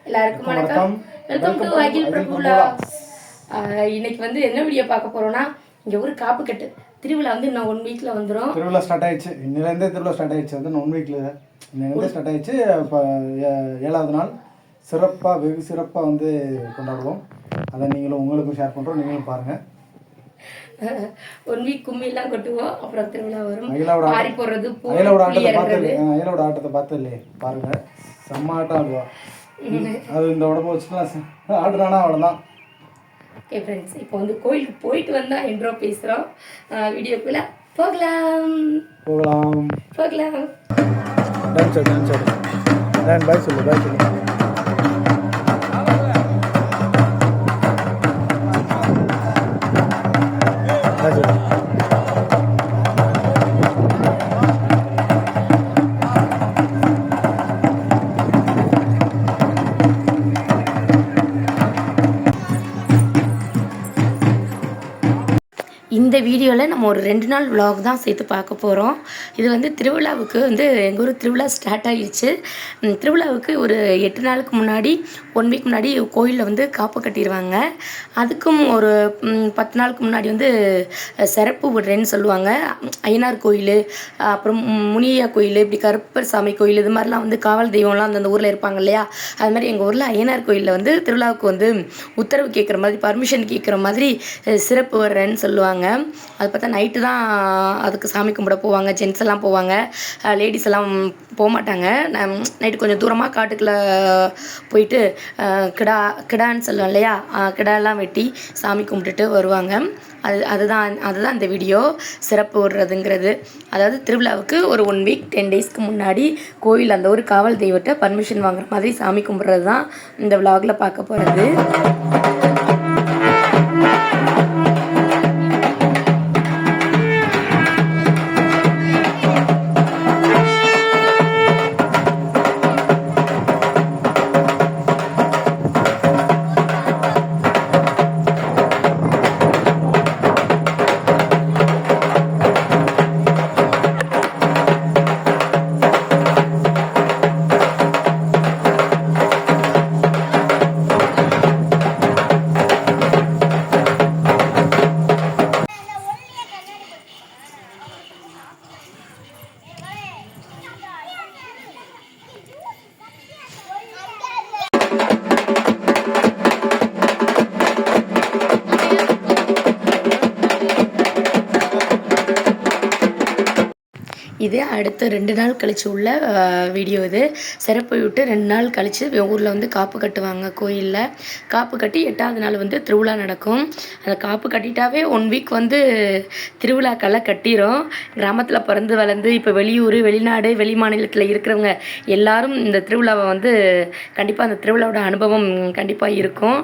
எல்லாருக்கும் வணக்கம். Welcome to அகில் பிரபுலா. இன்னைக்கு வந்து என்ன வீடியோ பார்க்க போறோம்னா, இங்க ஒரு காப்பு கட்டு திருவிழா வந்து இன்னும் 1 வீக்ல வந்துடும். திருவிழா ஸ்டார்ட் ஆயிடுச்சு. இன்னிலேருந்தே திருவிழா ஸ்டார்ட் ஆயிடுச்சு. வந்து 1 வீக்ல இன்னிலேருந்தே ஸ்டார்ட் ஆயிடுச்சு. இப்போ 7வது நாள் சிறப்பாக வெகு சிறப்பாக வந்து கொண்டாடுவோம். அதை நீங்களும் உங்களுக்கும் ஷேர் பண்ணுறோம், நீங்களும் பாருங்கள். 1 வீக் கும்மியெல்லாம் கொட்டுவோம், அப்புறம் திருவிழா வரும். ஆடி போடுறது, அயலோட ஆட்டத்தை பார்த்து இல்லையே பாருங்க, செம்ம ஆட்டம் ஆடுவா. அது இந்த உடம்பு வச்சுக்கலாம் ஆடுறானா அவ்வளோதான். ஓகே ஃப்ரெண்ட்ஸ், இப்போ வந்து கோயிலுக்கு போயிட்டு வந்தால் இன்ட்ரோ பேசுகிறோம். வீடியோக்குள்ளே போகலாம். பாய் சொல்லு. இந்த வீடியோவில் நம்ம ஒரு 2 நாள் விலாக் தான் சேர்த்து பார்க்க போகிறோம். இது வந்து திருவிழாவுக்கு வந்து எங்கள் ஊர் திருவிழா ஸ்டார்ட் ஆகிடுச்சு. திருவிழாவுக்கு ஒரு 8 நாளுக்கு முன்னாடி 1 வீக் முன்னாடி கோயிலில் வந்து காப்பு கட்டிடுவாங்க. அதுக்கும் ஒரு 10 நாளுக்கு முன்னாடி வந்து சிறப்பு விடுறேன்னு சொல்லுவாங்க. ஐயனார் கோயில், அப்புறம் முனியா கோயில், இப்படி கருப்பர் சாமி கோயில், இது மாதிரிலாம் வந்து காவல் தெய்வம்லாம் அந்தந்த ஊரில் இருப்பாங்க இல்லையா. அது மாதிரி எங்கள் ஊரில் ஐயனார் கோயிலில் வந்து திருவிழாவுக்கு வந்து உத்தரவு கேட்குற மாதிரி, பர்மிஷன் கேட்குற மாதிரி சிறப்பு வர்றேன்னு சொல்லுவாங்க. அது பார்த்தா நைட்டு தான் அதுக்கு சாமி கும்பிட போவாங்க. ஜென்ட்ஸ் எல்லாம் போவாங்க, லேடிஸ் எல்லாம் போக மாட்டாங்க. நைட்டு கொஞ்சம் தூரமாக காட்டுக்குள்ளே போயிட்டு கிடான்னு சொல்லுவோம் இல்லையா, கிடாலாம் வெட்டி சாமி கும்பிட்டுட்டு வருவாங்க. அதுதான் இந்த வீடியோ சிறப்பு விடுறதுங்கிறது. அதாவது திருவிழாவுக்கு ஒரு 1 வீக் 10 டேஸ்க்கு முன்னாடி கோயில் அந்த ஒரு காவல் தெய்வத்தை பர்மிஷன் வாங்குற மாதிரி சாமி கும்பிட்றது தான் இந்த விலாகில் பார்க்க போகிறது. இது அடுத்த 2 நாள் கழிச்சு உள்ள வீடியோ. இது சிறப்பு விட்டு 2 நாள் கழித்து ஊரில் வந்து காப்பு கட்டுவாங்க. கோயிலில் காப்பு கட்டி 8வது நாள் வந்து திருவிழா நடக்கும். அந்த காப்பு கட்டிட்டாவே 1 வீக் வந்து திருவிழாக்கெல்லாம் கட்டிடும். கிராமத்தில் பிறந்து வளர்ந்து இப்போ வெளியூர், வெளிநாடு, வெளி மாநிலத்தில் இருக்கிறவங்க எல்லாரும் இந்த திருவிழாவை வந்து கண்டிப்பாக அந்த திருவிழாவோட அனுபவம் கண்டிப்பாக இருக்கும்.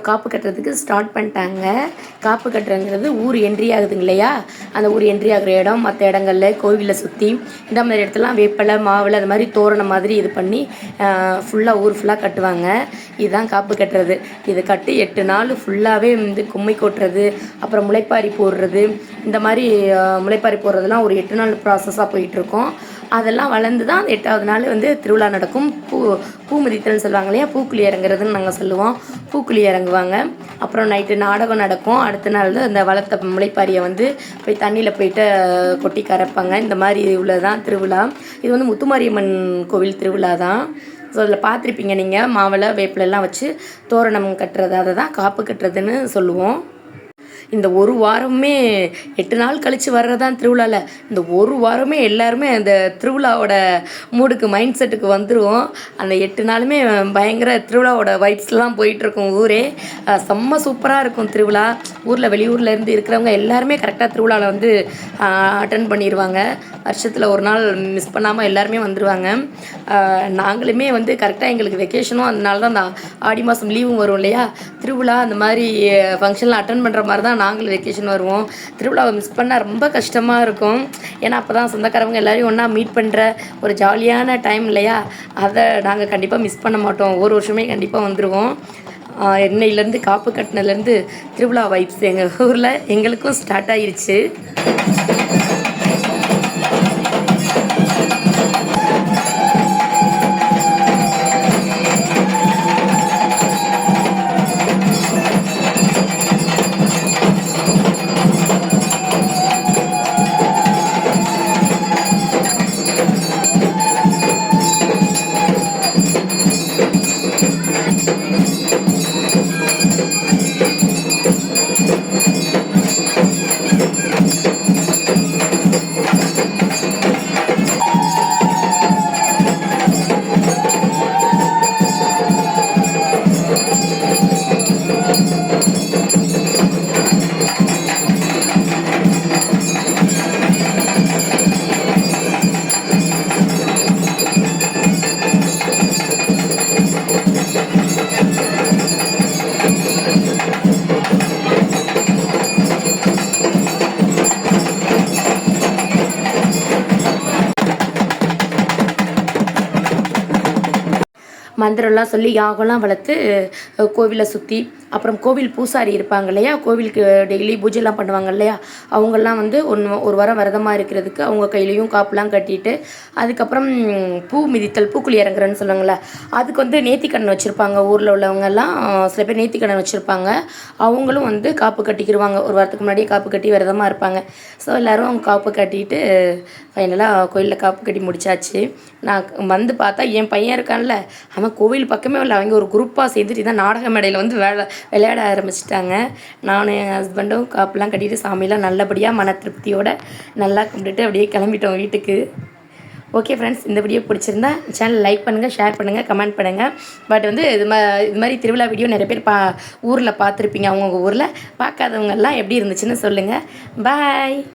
காப்பு கட்டுறதுக்கு ஸ்டார்ட் பண்ணிட்டாங்க. காப்பு கட்டுறங்கிறது ஊர் என்ட்ரி ஆகுதுங்க இல்லையா, அந்த ஊர் என்ட்ரி ஆகிற இடம் மற்ற இடங்கள்ல கோவிலை சுற்றி இந்த மாதிரி இடத்துலாம் வேப்பலை மாவிலை அது மாதிரி தோரணம் மாதிரி இது பண்ணி ஃபுல்லாக ஊர் ஃபுல்லாக கட்டுவாங்க. இதுதான் காப்பு கட்டுறது. இது கட்டி 8 நாள் ஃபுல்லாகவே வந்து கும்மி கொட்டுறது, அப்புறம் முளைப்பாரி போடுறது, இந்த மாதிரி முளைப்பாரி போடுறதுலாம் ஒரு 8 நாள் ப்ராசஸாக போயிட்டுருக்கோம். அதெல்லாம் வளர்ந்து தான் 8ஆவது நாள் வந்து திருவிழா நடக்கும். பூ மிதித்தல்னு சொல்லுவாங்க இல்லையா, பூக்குழி இறங்குறதுன்னு நாங்கள் சொல்லுவோம். பூக்குழி இறங்குவாங்க. அப்புறம் நைட்டு நாடகம் நடக்கும். அடுத்த நாள் தான் அந்த வளர்த்த முளைப்பாரியை வந்து போய் தண்ணியில் போயிட்டு கொட்டி கரைப்பாங்க. இந்த மாதிரி உள்ளதான் திருவிழா. இது வந்து முத்துமாரியம்மன் கோவில் திருவிழா தான். ஸோ அதில் பார்த்துருப்பீங்க நீங்கள், மாவிளை வேப்பிலெல்லாம் வச்சு தோரணம் கட்டுறது, அதை தான் காப்பு கட்டுறதுன்னு சொல்லுவோம். இந்த ஒரு வாரமே 8 நாள் கழித்து வர்றதான் திருவிழாவில். இந்த ஒரு வாரமே எல்லாருமே அந்த திருவிழாவோட மூடுக்கு மைண்ட் செட்டுக்கு வந்துடுவோம். அந்த 8 நாளுமே பயங்கர திருவிழாவோட வைப்ஸ்லாம் போயிட்டுருக்கும் ஊரே. செம்ம சூப்பராக இருக்கும் திருவிழா. ஊரில் வெளியூரில் இருந்து இருக்கிறவங்க எல்லாருமே கரெக்டாக திருவிழாவில் வந்து அட்டன் பண்ணிடுவாங்க. வருஷத்தில் ஒரு நாள் மிஸ் பண்ணாமல் எல்லாருமே வந்துடுவாங்க. நாங்களுமே வந்து கரெக்டாக எங்களுக்கு வெக்கேஷனும் அதனால தான் அந்த ஆடி மாதம் லீவும் வரும் இல்லையா, திருவிழா அந்த மாதிரி ஃபங்க்ஷனில் அட்டன் பண்ணுற மாதிரி தான் நாங்களும் வெக்கேஷன் வருவோம். திருவிழாவை மிஸ் பண்ணால் ரொம்ப கஷ்டமாக இருக்கும். ஏன்னா அப்போ தான் சொந்தக்காரவங்க எல்லோரையும் ஒன்றா மீட் பண்ணுற ஒரு ஜாலியான டைம் இல்லையா, அதை நாங்கள் கண்டிப்பாக மிஸ் பண்ண மாட்டோம். ஒவ்வொரு வருஷமே கண்டிப்பாக வந்துடுவோம். இன்னையிலேருந்து காப்பு கட்டினதுலேருந்து திருவிழா வைப்ஸ் எங்கள் ஊரில் எங்களுக்கும் ஸ்டார்ட் ஆகிருச்சு. மந்திரம்லாம் சொல்லி யாகம்லாம் வளர்த்து கோவிலை சுற்றி, அப்புறம் கோவில் பூசாரி இருப்பாங்க இல்லையா, கோவிலுக்கு டெய்லி பூஜைலாம் பண்ணுவாங்க இல்லையா, அவங்கெல்லாம் வந்து ஒரு வாரம் விரதமாக இருக்கிறதுக்கு அவங்க கையிலையும் காப்புலாம் கட்டிட்டு, அதுக்கப்புறம் பூ மிதித்தல் பூக்குழி இறங்குறேன்னு சொல்லுவாங்கள்ல, அதுக்கு வந்து நேர்த்திக்கடன் வச்சுருப்பாங்க. ஊரில் உள்ளவங்கெல்லாம் சில பேர் நேர்த்திக்கடன் வச்சுருப்பாங்க. அவங்களும் வந்து காப்பு கட்டிக்கிடுவாங்க. ஒரு வாரத்துக்கு முன்னாடியே காப்பு கட்டி விரதமாக இருப்பாங்க. ஸோ எல்லோரும் அவங்க காப்பு கட்டிட்டு ஃபைனலாக கோயிலில் காப்பு கட்டி முடிச்சாச்சு. நான் வந்து பார்த்தா என் பையன் இருக்கான்ல, அவன் கோவில் பக்கமே இல்லை. அவங்க ஒரு குரூப்பாக சேர்ந்துட்டு தான் நாடக மேடையில் வந்து விளையாட ஆரம்பிச்சிட்டாங்க. நானும் என் ஹஸ்பண்டும் காப்புலாம் கட்டிட்டு சாமியெல்லாம் நல்லபடியாக மன திருப்தியோடு நல்லா கும்பிட்டுட்டு அப்படியே கிளம்பிட்டோம் வீட்டுக்கு. ஓகே ஃப்ரெண்ட்ஸ், இந்த வீடியோ பிடிச்சிருந்தா சேனல் லைக் பண்ணுங்கள், ஷேர் பண்ணுங்கள், கமெண்ட் பண்ணுங்கள். பட் வந்து இது மாதிரி திருவிழா வீடியோ நிறைய பேர் ஊரில் பார்த்துருப்பீங்க. அவங்கவுங்க ஊரில் பார்க்காதவங்கெல்லாம் எப்படி இருந்துச்சுன்னு சொல்லுங்கள். பாய்.